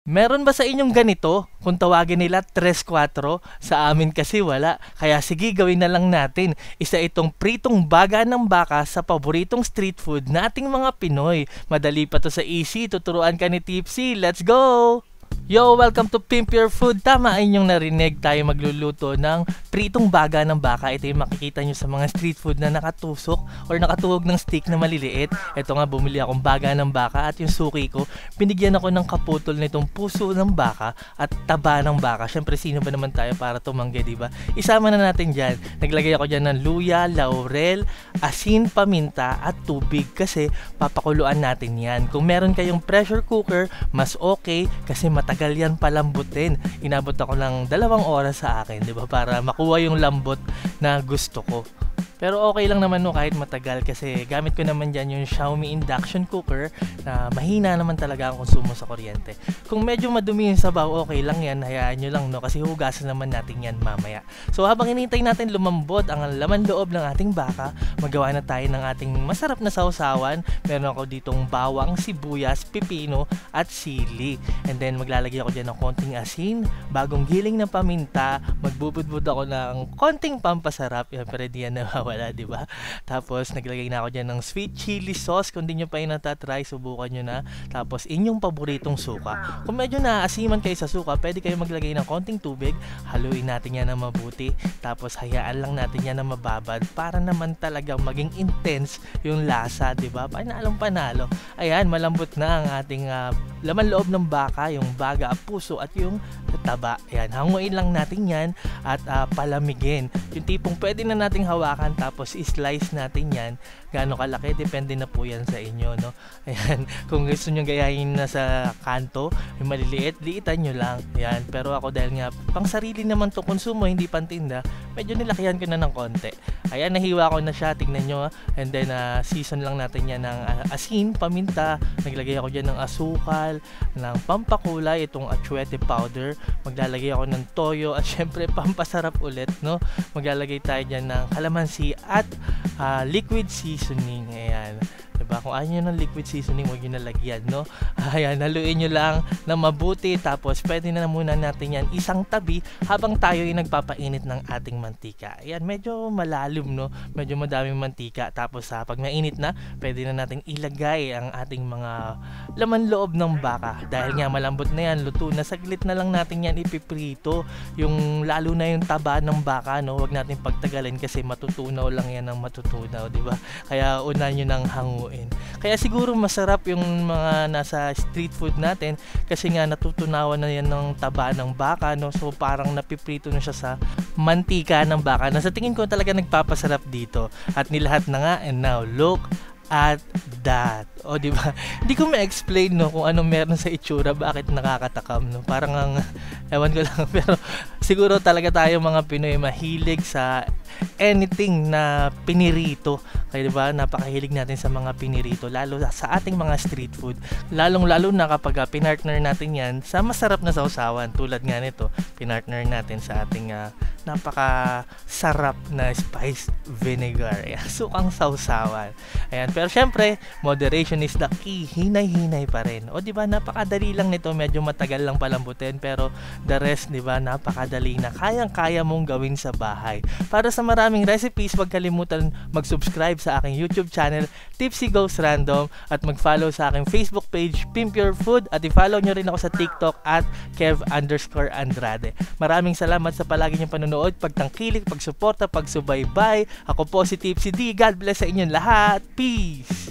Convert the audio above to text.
Meron ba sa inyong ganito? Kung tawagin nila 3-4, sa amin kasi wala. Kaya sige, gawin na lang natin. Isa itong pritong baga ng baka sa paboritong street food nating mga Pinoy. Madali pa to sa Easy, tuturuan ka ni Tipsy. Let's go! Yo, welcome to Pimp Your Food. Tama ay inyong narinig, tayo magluluto ng pritong baga ng baka. Ito yung makikita nyo sa mga street food na nakatusok or nakatuhog ng stick na maliliit. Ito nga, bumili akong baga ng baka at yung suki ko, binigyan ako ng kaputol nitong puso ng baka at taba ng baka. Syempre, sino ba naman tayo para tumanggi, diba? Isama na natin dyan. Naglagay ako dyan ng luya, laurel, asin, paminta at tubig kasi papakuluan natin yan. Kung meron kayong pressure cooker, mas okay kasi matagal yan palambutin. Inabot ako ng 2 oras sa akin, 'di ba? Para makuha yung lambot na gusto ko. Pero okay lang naman no kahit matagal kasi gamit ko naman dyan yung Xiaomi induction cooker na mahina naman talaga ang konsumo sa kuryente. Kung medyo madumi yung sabaw, okay lang yan, hayaan nyo lang no kasi hugasan naman natin yan mamaya. So habang hinihintay natin lumambot ang laman loob ng ating baka, magawa na tayo ng ating masarap na sausawan. Meron ako ditong bawang, sibuyas, pipino at sili. And then maglalagay ako dyan ng konting asin, bagong giling ng paminta, magbubudbud ako ng konting pampasarap. Yan, pero di yan wala, di ba? Tapos naglagay na ako diyan ng sweet chili sauce. Kung di nyo pa yun natatry, subukan nyo na. Tapos inyong paboritong suka. Kung medyo naaasiman kayo sa suka, pwede kayo maglagay ng konting tubig. Haluin natin yan na mabuti. Tapos hayaan lang natin yan na mababad para naman talagang maging intense yung lasa, di ba? Panalong-panalo. Ayan, malambot na ang ating laman loob ng baka, yung baga, puso at yung taba. Ayan, hanguin lang natin yan at palamigin. Yung tipong pwede na nating hawakan tapos i-slice natin yan. Gaano kalaki, depende na po yan sa inyo, no? Ayan, kung gusto nyo gayahin na sa kanto, yung maliliit, liitan nyo lang. Ayan, pero ako dahil nga, pang sarili naman to konsumo, hindi pantinda, medyo nilakihan ko na ng konti. Ayan, nahiwa ko na siya, tingnan nyo. And then, season lang natin yan ng asin, paminta, naglagay ako dyan ng asukal, ng pampakulay, itong atsuete powder, maglalagay ako ng toyo, at syempre, pampasarap ulit, no? Maglalagay tayo dyan ng kalamansi at liquid seasoning. Ayan, diba? Kung ayaw nyo ng liquid seasoning, huwag nyo nalagyan, no? Ayan, haluin nyo lang na mabuti. Tapos, pwede na muna natin yan isang tabi habang tayo ay nagpapainit ng ating mantika. Ayan, medyo malalim, no? Medyo madaming mantika. Tapos, pag mainit na, pwede na natin ilagay ang ating mga laman loob ng baka. Dahil nga malambot na yan, luto na, saglit na lang natin yan ipiprito. Yung, lalo na yung taba ng baka, no? Huwag natin pagtagalin kasi matutunaw lang yan ng matutunaw, diba? Kaya, una nyo ng hanguin. Kaya siguro masarap yung mga nasa street food natin kasi nga natutunawan na yan ng taba ng baka, no? So parang napiprito na siya sa mantika ng baka na sa tingin ko talaga nagpapasarap dito. At nilahat na nga, and now look at that. O di ba? Hindi ko ma-explain no kung anong meron sa itsura, bakit nakakatakam no. Parang ang ewan ko lang pero siguro talaga tayo mga Pinoy mahilig sa anything na pinirito. Kaya di ba, napakahilig natin sa mga pinirito lalo sa ating mga street food. Lalong-lalo na kapag pinartner natin 'yan sa masarap na sausawan tulad nga nito, pinartner natin sa ating napaka sarap na spiced vinegar. Ayan, sukang sausawan. Ayan, pero syempre, moderation is the key. Hinay-hinay pa rin. O di ba, napakadali lang nito, medyo matagal lang palambutin, pero the rest, di ba, napakadali na kayang-kaya mong gawin sa bahay. Para sa maraming recipes, huwag kalimutan mag-subscribe sa aking YouTube channel, Tipsy Goes Random, at mag-follow sa aking Facebook page, Pimp Your Food, at i-follow nyo rin ako sa TikTok at Kev_Andrade. Maraming salamat sa palagi niyong panonood, pagtangkilik, pagsuporta, pagsubaybay. Ako po si Tipsy D. God bless sa inyong lahat. Peace!